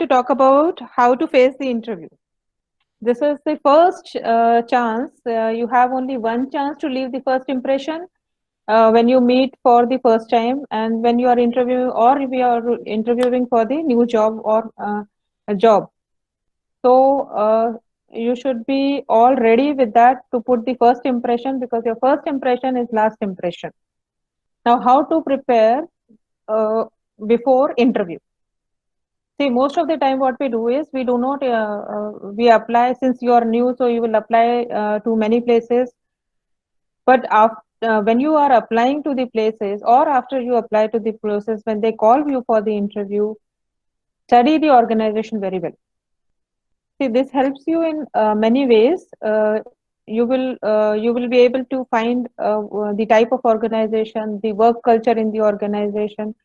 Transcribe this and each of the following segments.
to talk about how to face the interview. This is the first chance. You have only one chance to leave the first impression when you meet for the first time, and when you are interviewing, or if you are interviewing for the new job or a job. So you should be all ready with that to put the first impression, because your first impression is last impression. Now, how to prepare uh, before interview? See, most of the time what we do is we do not, we apply, since you are new, so you will apply to many places. But after, when you are applying to the places, or after you apply to the places, when they call you for the interview, study the organization very well. See, this helps you in many ways. You will be able to find the type of organization, the work culture in the organization.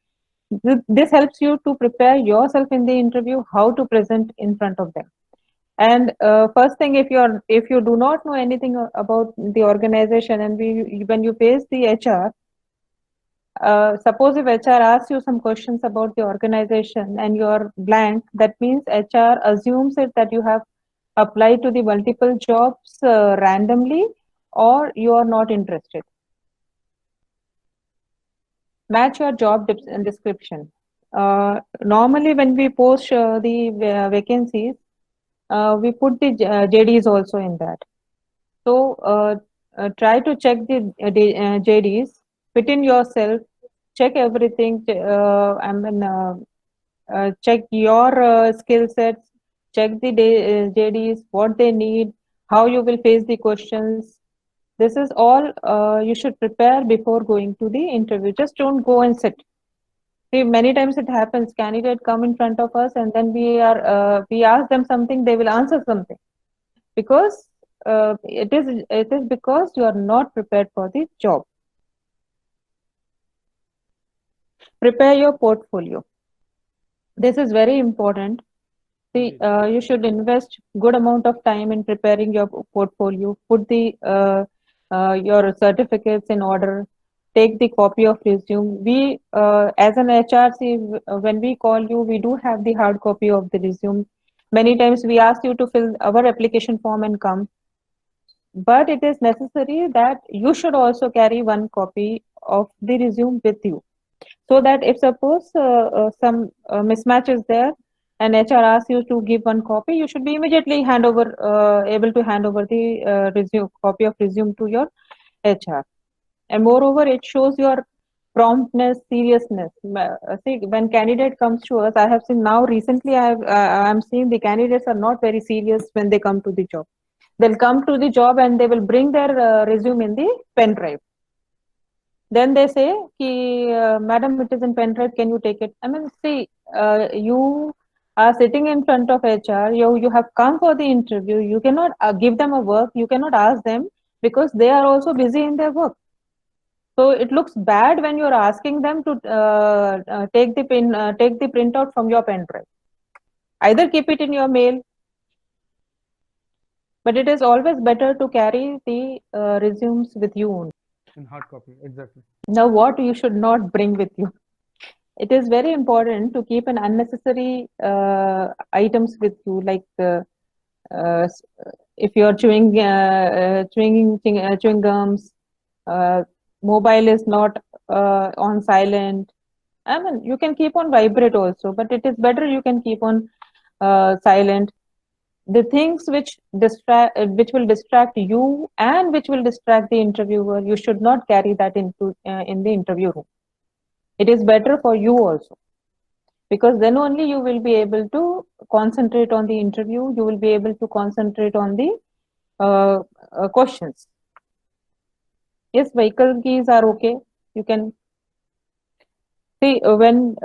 This helps you to prepare yourself in the interview, how to present in front of them. And first thing, if you do not know anything about the organization, and when you face the HR, suppose if HR asks you some questions about the organization and you're blank, that means HR assumes it that you have applied to the multiple jobs randomly, or you are not interested. Match your job description. Normally, when we post the vacancies, we put the JDs also in that. So try to check the JDs, fit in yourself, check everything. Check your skill sets, check the JDs, what they need, how you will face the questions. This is all you should prepare before going to the interview. Just don't go and sit. See, many times it happens, candidate come in front of us, and then we ask them something, they will answer something, because it is because you are not prepared for the job. Prepare your portfolio. This is very important. See, you should invest good amount of time in preparing your portfolio. Put the your certificates in order. Take the copy of resume. We, as an HRC, when we call you, we do have the hard copy of the resume. Many times we ask you to fill our application form and come, but it is necessary that you should also carry one copy of the resume with you, so that if suppose some mismatch is there and HR asks you to give one copy, you should be immediately able to hand over the resume copy of resume to your HR. And moreover, it shows your promptness, seriousness. See, when candidate comes to us, I have seen now recently, I'm seeing the candidates are not very serious when they come to the job. They'll come to the job and they will bring their resume in the pen drive. Then they say, Ki, Madam, it is in pen drive, can you take it? I mean, see, you are sitting in front of HR, you have come for the interview, you cannot give them a work, you cannot ask them, because they are also busy in their work. So it looks bad when you're asking them to take the printout from your pen drive. Either keep it in your mail, but it is always better to carry the resumes with you only. In hard copy, exactly. Now, what you should not bring with you? It is very important to keep an unnecessary items with you, like uh, if you are chewing gums, uh, mobile is not on silent. I mean, you can keep on vibrate also, but it is better you can keep on silent. The things which will distract you and which will distract the interviewer, you should not carry that into in the interview room. It is better for you also, because then only you will be able to concentrate on the interview. You will be able to concentrate on the questions. Yes, vehicle keys are okay. You can see when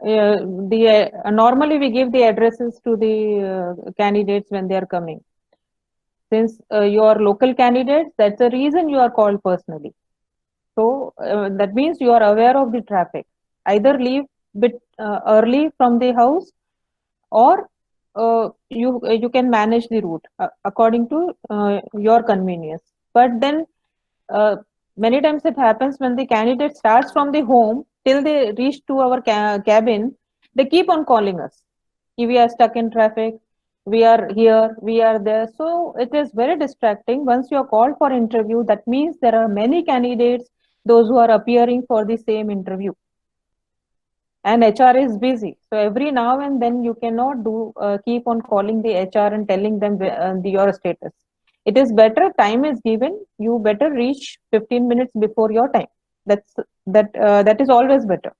the normally we give the addresses to the candidates when they are coming. Since you are local candidates, that's the reason you are called personally. So that means you are aware of the traffic. Either leave bit early from the house, or you can manage the route according to your convenience. But then many times it happens when the candidate starts from the home till they reach to our cabin, they keep on calling us. We are stuck in traffic, we are here, we are there. So it is very distracting. Once you are called for interview, that means there are many candidates, those who are appearing for the same interview. And HR is busy. So every now and then you cannot do keep on calling the HR and telling them your status. It is better time is given. You better reach 15 minutes before your time. That is always better.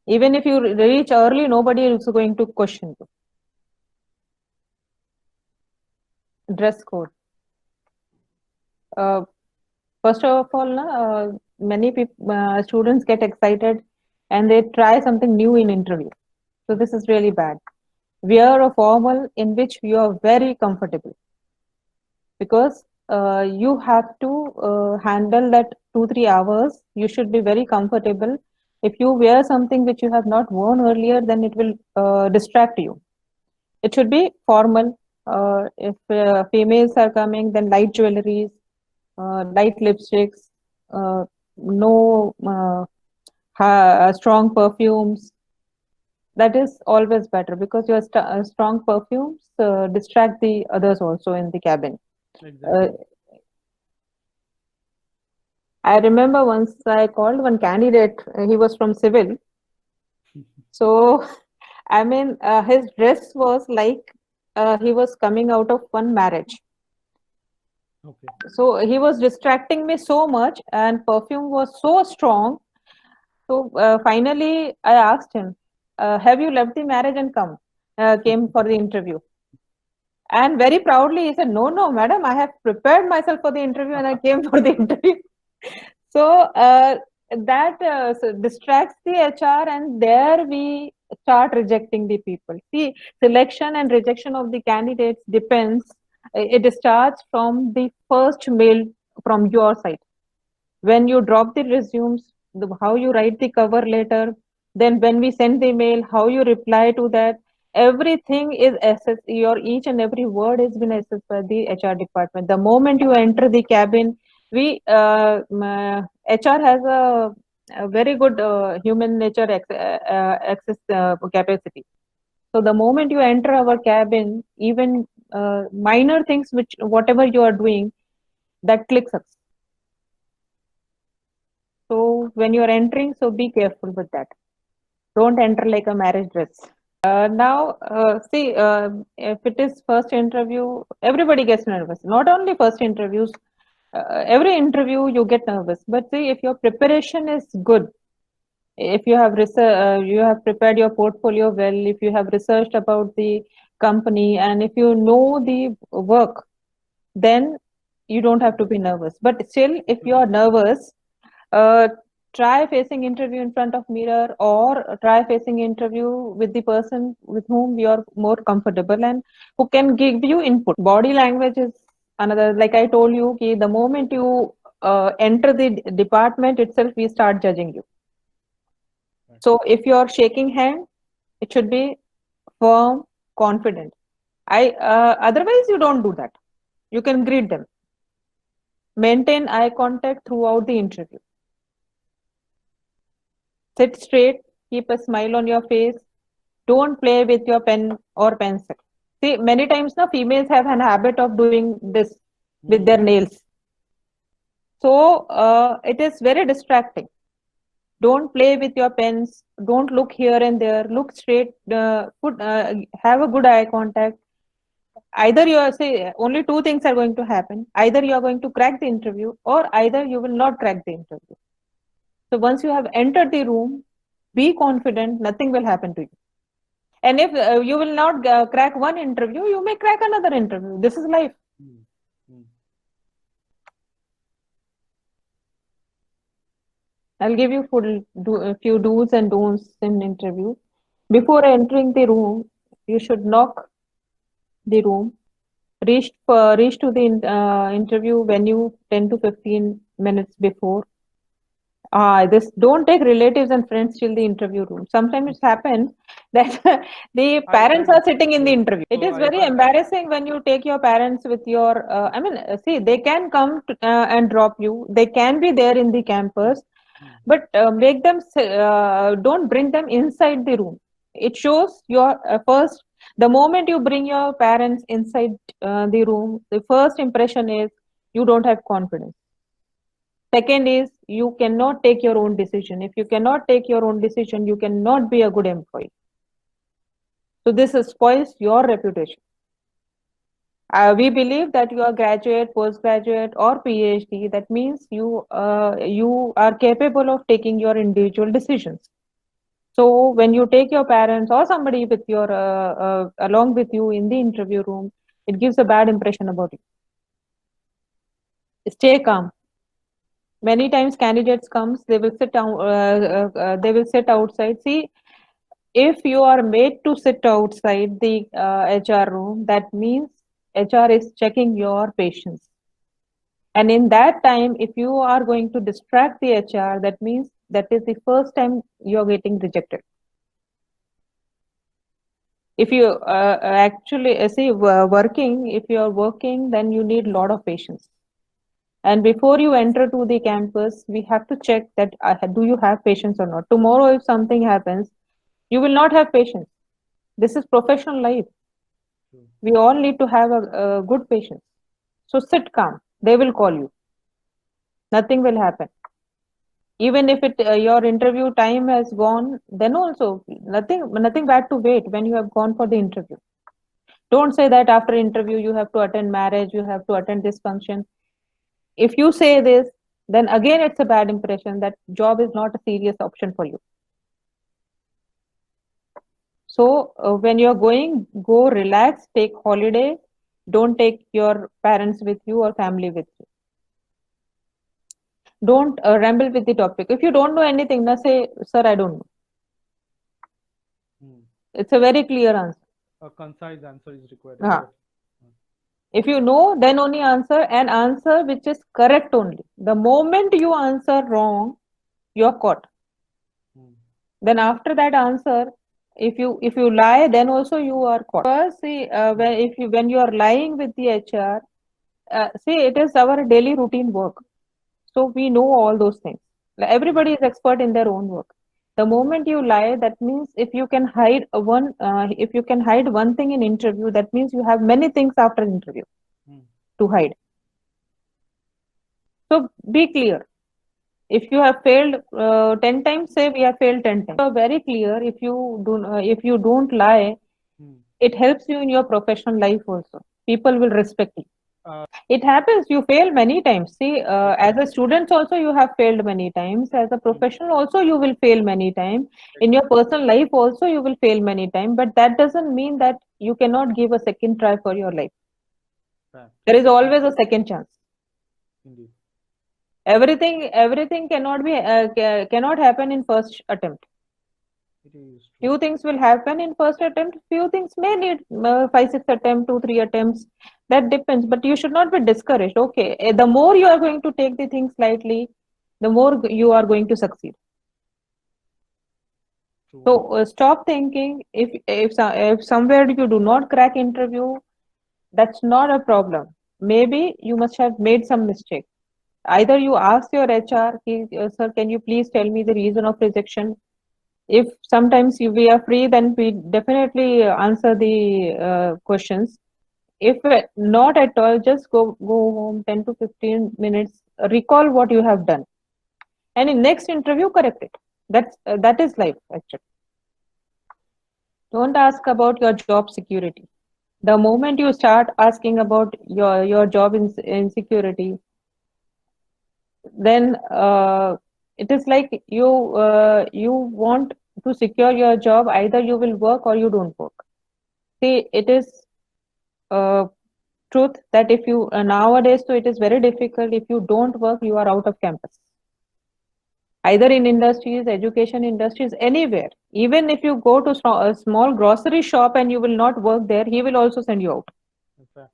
Even if you reach early, nobody is going to question you. Dress code. Uh, First of all, many people, students get excited and they try something new in interview. So this is really bad. Wear a formal in which you are very comfortable, because you have to handle that 2 3 hours. You should be very comfortable. If you wear something which you have not worn earlier, then it will distract you. It should be formal. If females are coming, then light jewelries, light lipsticks, no strong perfumes. That is always better, because your strong perfumes distract the others also in the cabin. Uh, Exactly. I remember once I called one candidate, he was from civil. So, I mean, his dress was like he was coming out of one marriage. Okay. So, he was distracting me so much, and perfume was so strong. So, finally, I asked him, have you left the marriage and came for the interview? And very proudly, he said, no, no, madam, I have prepared myself for the interview and I came for the interview. So that distracts the HR, and there we start rejecting the people. See, selection and rejection of the candidates depends. It starts from the first mail from your side. When you drop the resumes, how you write the cover letter, then when we send the mail, how you reply to that, everything is assessed. Your each and every word has been assessed by the HR department. The moment you enter the cabin, we HR has a very good human nature access capacity. So the moment you enter our cabin, even minor things which whatever you are doing, that clicks us. So when you are entering, so be careful with that. Don't enter like a marriage dress. Now, see, if it is first interview, everybody gets nervous. Not only first interviews, every interview you get nervous. But see, if your preparation is good, if you have you have prepared your portfolio well, if you have researched about the company, and if you know the work, then you don't have to be nervous. But still, if you are Okay. nervous, uh, try facing interview in front of mirror, or try facing interview with the person with whom you are more comfortable and who can give you input. Body language is another. Like I told you, ki the moment you enter the department itself, we start judging you. Right. So if you are shaking hand, it should be firm, confident. I Otherwise you don't do that. You can greet them. Maintain eye contact throughout the interview. Sit straight, keep a smile on your face. Don't play with your pen or pencil. See, many times now females have an habit of doing this with their Hmm. nails. So it is very distracting. Don't play with your pens. Don't look here and there. Look straight. Have a good eye contact. Either you are say only two things are going to happen. Either you are going to crack the interview, or either you will not crack the interview. So once you have entered the room, be confident. Nothing will happen to you. And if you will not crack one interview, you may crack another interview. This is life. Hmm. Hmm. I'll give you a few do's and don'ts in interview. Before entering the room, you should knock the room. Reach to the interview venue 10 to 15 minutes before. This don't take relatives and friends till the interview room. Sometimes it happens that the I parents heard. are sitting in the Yes. interview. It So is I very heard. embarrassing when you take your parents with your. See, they can come and drop you. They can be there in the Hmm. campus, Hmm. but make them. Don't bring them inside the room. It shows your first, the moment you bring your parents inside the room, the first impression is you don't have confidence. Second is you cannot take your own decision. If you cannot take your own decision, you cannot be a good employee. So this spoils your reputation. We believe that you are graduate, postgraduate, or PhD. That means you are capable of taking your individual decisions. So when you take your parents or somebody with your along with you in the interview room, it gives a bad impression about you. Stay calm. Many times candidates comes, they will sit down, they will sit outside. See, if you are made to sit outside the HR room, that means HR is checking your patience. And in that time, if you are going to distract the HR, that means that is the first time you're getting rejected. If you actually see working, if you are working, then you need a lot of patience. And before you enter to the campus, we have to check that do you have patience or not. Tomorrow, if something happens, you will not have patience. This is professional life. True. We all need to have a good patience. So sit calm. They will call you. Nothing will happen. Even if your interview time has gone, then also nothing bad to wait when you have gone for the interview. Don't say that after interview you have to attend marriage, you have to attend this function. If you say this, then again it's a bad impression that job is not a serious option for you. So when you're going, go relax, take holiday. Don't take your parents with you or family with you. Don't ramble with the topic. If you don't know anything, now say, sir, I don't know. Hmm. It's a very clear answer. A concise answer is required. Uh-huh. Exactly. If you know, then only answer, and answer which is correct only. The moment you answer wrong, you're caught. Hmm. Then after that answer, if you lie, then also you are caught. Because see, when you are lying with the HR, see, it is our daily routine work. So we know all those things. Like, everybody is expert in their own work. The moment you lie, that means if you can hide one thing in interview, that means you have many things after interview Hmm. to hide. So be clear. If you have failed 10 times, say we have failed 10 times. You are very clear. If you don't lie, Hmm. it helps you in your professional life also. People will respect you. Uh, It happens. You fail many times. See, as a student also you have failed many times. As a hmm. professional also you will fail many times. In your Exactly. personal life also you will fail many times. But that doesn't mean that you cannot give a second try for your life. Fact. There is always a second chance. Indeed. Everything cannot happen in first attempt. It is true. Few things will happen in first attempt. Few things may need 5 6 attempts, 2 3 attempts. That depends, but you should not be discouraged. Okay, the more you are going to take the things lightly, the more you are going to succeed. True. So stop thinking if somewhere you do not crack interview, that's not a problem. Maybe you must have made some mistake. Either you ask your HR, sir, can you please tell me the reason of rejection? If sometimes we are free, then we definitely answer the questions. If not at all, just go home 10 to 15 minutes, recall what you have done, and in next interview correct it. That is life actually. Don't ask about your job security. The moment you start asking about your job insecurity, then it is like you want to secure your job. Either you will work or you don't work. See, it is uh, truth that if you nowadays, so it is very difficult. If you don't work, you are out of campus. Either in industries, education industries, anywhere. Even if you go to a small grocery shop and you will not work there, he will also send you out. In fact.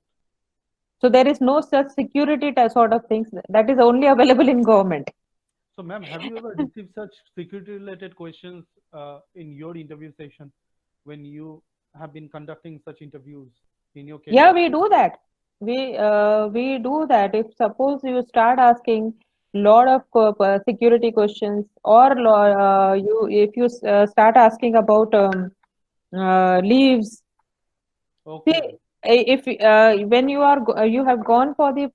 So there is no such security sort of things that is only available in government. So, ma'am, have you ever received such security-related questions in your interview session when you have been conducting such interviews in your Yeah, career? we do that. We do that. If suppose you start asking lot of security questions, or you if you start asking about leaves. See, Okay. if when you have gone for the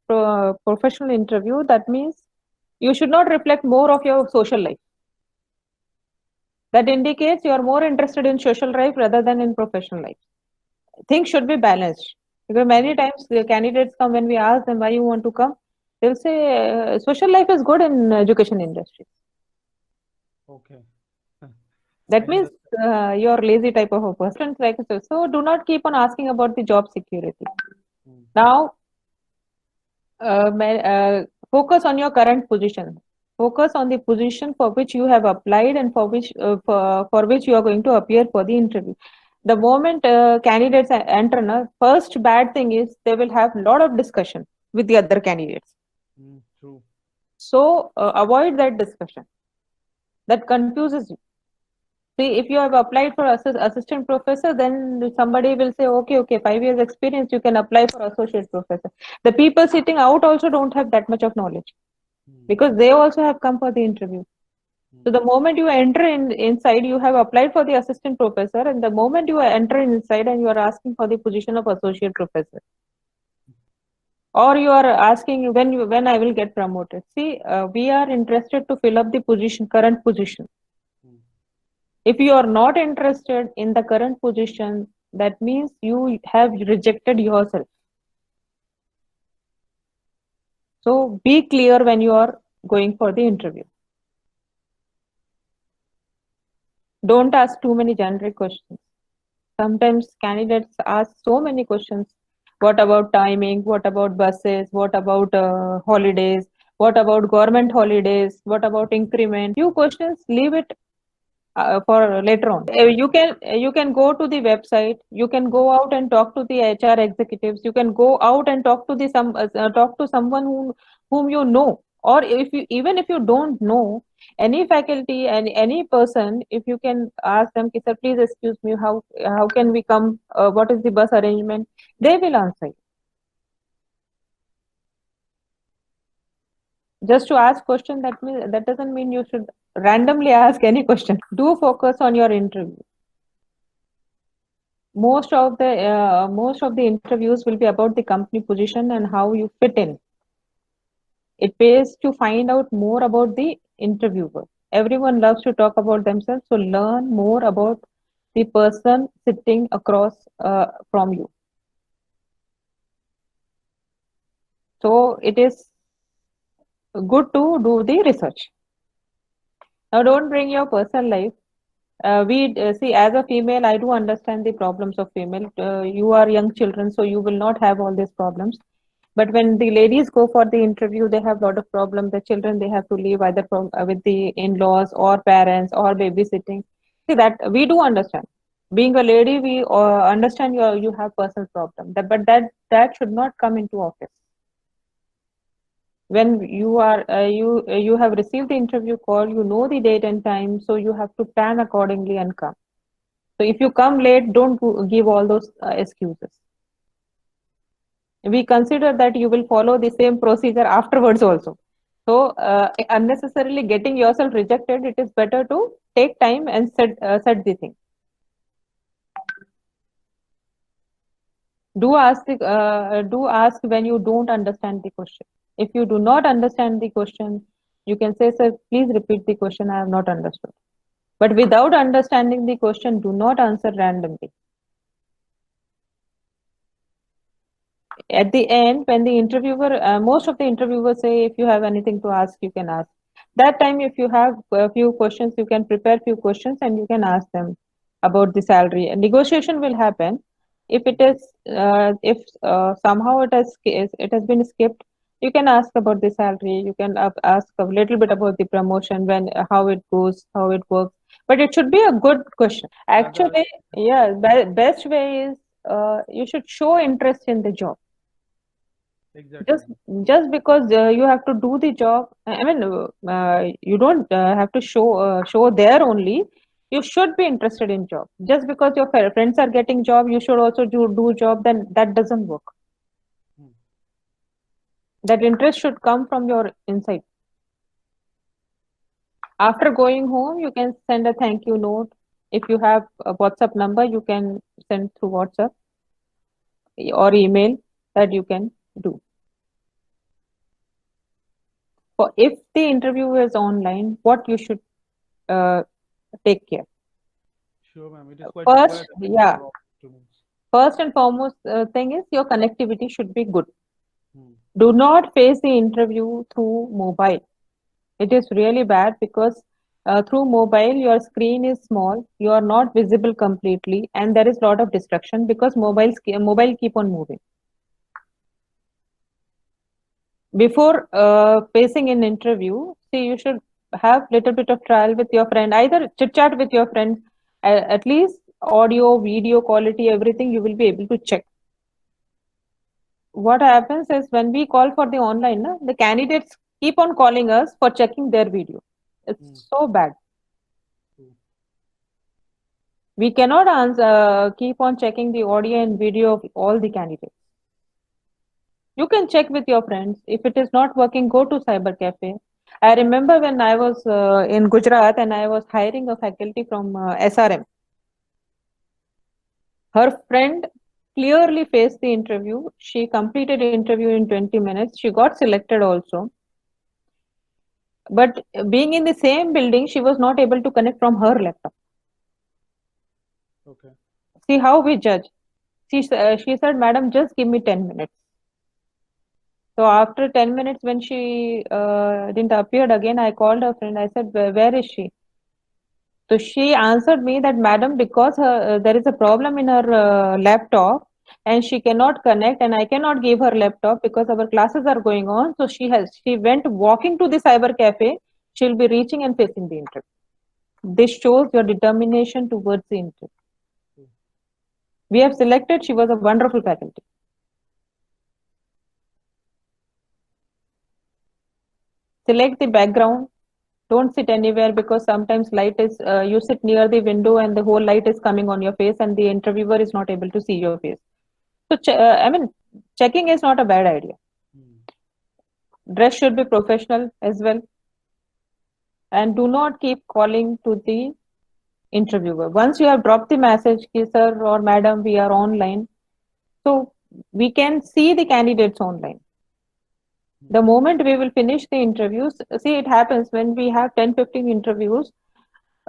professional interview, that means you should not reflect more of your social life. That indicates you are more interested in social life rather than in professional life. Things should be balanced. Because many times the candidates come, when we ask them why you want to come, they'll say social life is good in education industry. Okay. I That means understand. you're lazy type of a person. Like so, do not keep on asking about the job security. Mm, Now, focus on your current position. Focus on the position for which you have applied and for which you are going to appear for the interview. The moment candidates enter, first bad thing is they will have a lot of discussion with the other candidates. true. So avoid that discussion. That confuses you. See, if you have applied for assistant professor, then somebody will say, okay, okay, 5 years experience, you can apply for associate professor. The people sitting out also don't have that much of knowledge Mm, because they also have come for the interview. So mm, the moment you enter inside, you have applied for the assistant professor, and the moment you enter inside and you are asking for the position of associate professor, or you are asking when I will get promoted. See, we are interested to fill up the position, current position. mm. If you are not interested in the current position, that means you have rejected yourself. So be clear when you are going for the interview. Don't ask too many generic questions. Sometimes candidates ask so many questions. What about timing? What about buses? What about holidays? What about government holidays? What about increment? Few questions, leave it for later on. You can go to the website. You can go out and talk to the HR executives. You can go out and talk to talk to someone whom you know. Or if you even if you don't know any faculty and any person, if you can ask them, "Sir, please excuse me, how can we come? What is the bus arrangement?" They will answer you. Just to ask question, that doesn't mean you should randomly ask any question. Do focus on your interview. Most of the interviews will be about the company position and how you fit in. It pays to find out more about the interviewer. Everyone loves to talk about themselves, so learn more about the person sitting across from you. So it is good to do the research. Now, don't bring your personal life. We see, as a female, I do understand the problems of female. You are young children, so you will not have all these problems. But when the ladies go for the interview, they have a lot of problems. The children, they have to leave either from with the in-laws or parents or babysitting. See, that we do understand. Being a lady, we understand you have personal problem. But that should not come into office. When you have received the interview call, you know the date and time, so you have to plan accordingly and come. So if you come late, don't give all those excuses. We consider that you will follow the same procedure afterwards also. So unnecessarily getting yourself rejected, it is better to take time and set the thing. Do ask when you don't understand the question. If you do not understand the question, you can say, "Sir, please repeat the question. I have not understood." But without understanding the question, do not answer randomly. At the end, when the interviewer, most of the interviewers say, if you have anything to ask, you can ask. That time, if you have a few questions, you can prepare few questions and you can ask them about the salary. And negotiation will happen. If somehow it has been skipped, you can ask about the salary. You can ask a little bit about the promotion, how it goes, how it works. But it should be a good question. Rather, Actually, yeah, best way is you should show interest in the job. just exactly. just because you have to do the job, I mean, you don't have to show there only. You should be interested in job. Just because your friends are getting job, you should also do job, then that doesn't work. Mm, That interest should come from your inside. After going home, you can send a thank you note. If you have a WhatsApp number, you can send through WhatsApp or email, that you can do. For if the interview is online, what you should uh, take care. Sure, ma'am. It is quite First, required, I think, yeah, for all students. first and foremost thing is your connectivity should be good. Hmm. Do not face the interview through mobile. It is really bad because through mobile your screen is small, you are not visible completely, and there is a lot of distraction because mobile keep on moving. Before facing an interview, see, you should have little bit of trial with your friend, either chit chat with your friend, at least audio, video quality, everything you will be able to check. What happens is when we call for the online, na, the candidates keep on calling us for checking their video. Hmm. It's so bad. True. We cannot keep on checking the audio and video of all the candidates. You can check with your friends. If it is not working, go to cyber cafe. I remember when I was in Gujarat and I was hiring a faculty from SRM. Her friend clearly faced the interview. She completed interview in 20 minutes. She got selected also. But being in the same building, she was not able to connect from her laptop. Okay. See how we judge. She said, Madam, just give me 10 minutes. So after 10 minutes, when she didn't appear again, I called her friend. I said, where is she? So she answered me that, Madam, because there is a problem in her laptop and she cannot connect and I cannot give her laptop because our classes are going on. So she went walking to the cyber cafe. She'll be reaching and facing the interview. This shows your determination towards the interview. True. We have selected, she was a wonderful faculty. Select the background. Don't sit anywhere because sometimes light is, you sit near the window and the whole light is coming on your face and the interviewer is not able to see your face. So, I mean, checking is not a bad idea. Hmm. Dress should be professional as well. And do not keep calling to the interviewer. Once you have dropped the message, ki, sir or madam, we are online. So we can see the candidates online. The moment we will finish the interviews, see, it happens when we have 10-15 interviews.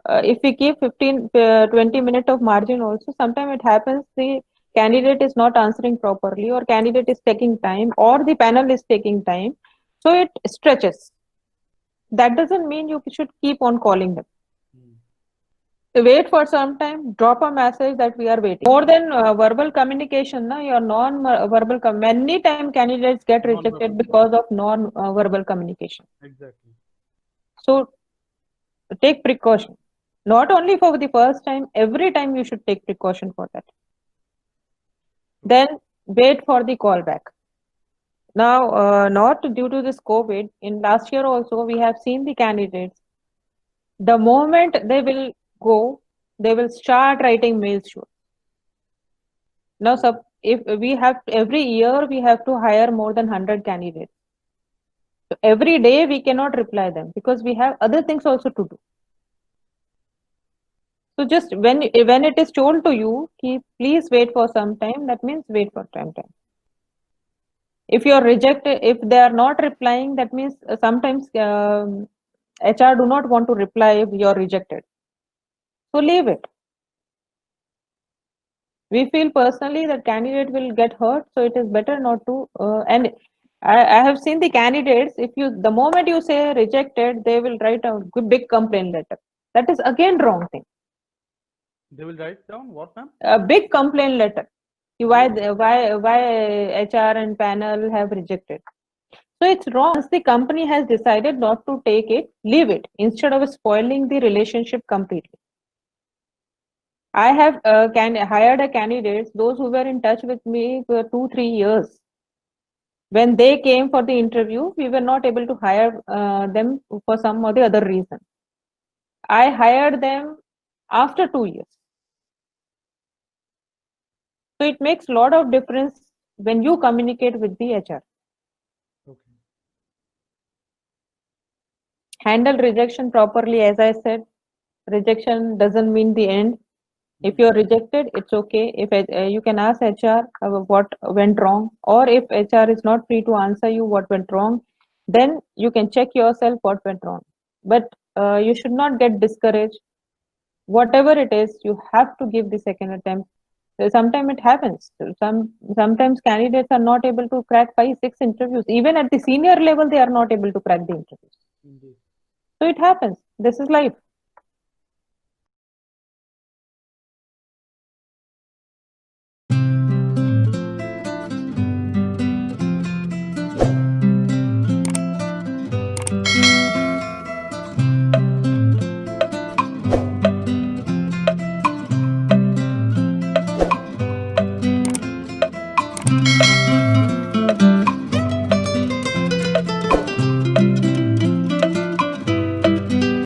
If we keep 20 minutes of margin also, sometimes it happens the candidate is not answering properly or candidate is taking time or the panel is taking time. So it stretches. That doesn't mean you should keep on calling them. Hmm. Wait for some time, drop a message that we are waiting. More than verbal communication, na, your non-verbal, many time candidates get rejected Non-verbal. because of non-verbal communication. Exactly. So take precaution. Not only for the first time, every time you should take precaution for that. Then wait for the callback. Now, not due to this COVID, in last year also, we have seen the candidates. The moment they will go, they will start writing mails to us. Now, if we have every year, we have to hire more than 100 candidates. So every day we cannot reply them because we have other things also to do. So just when it is told to you, please wait for some time, that means wait for some time. If you are rejected, if they are not replying, that means sometimes HR do not want to reply if you are rejected. So leave it. We feel personally that candidate will get hurt, so it is better not to. And I have seen the candidates. If you the moment you say rejected, they will write a big complaint letter. That is again wrong thing. They will write down what, ma'am? A big complaint letter. Why Oh. why HR and panel have rejected. So it's wrong. Once the company has decided not to take it, leave it instead of spoiling the relationship completely. I have hired a candidates, those who were in touch with me for 2-3 years. When they came for the interview, we were not able to hire them for some or the other reason. I hired them after 2 years. So it makes a lot of difference when you communicate with the HR. Okay. Handle rejection properly, as I said. rejection doesn't mean the end. If you're rejected, it's okay. If you can ask HR what went wrong, or if HR is not free to answer you what went wrong, then you can check yourself what went wrong. But you should not get discouraged. Whatever it is, you have to give the second attempt. Sometimes it happens. Sometimes candidates are not able to crack 5, 6 interviews. Even at the senior level, they are not able to crack the interviews. Indeed. So it happens. This is life.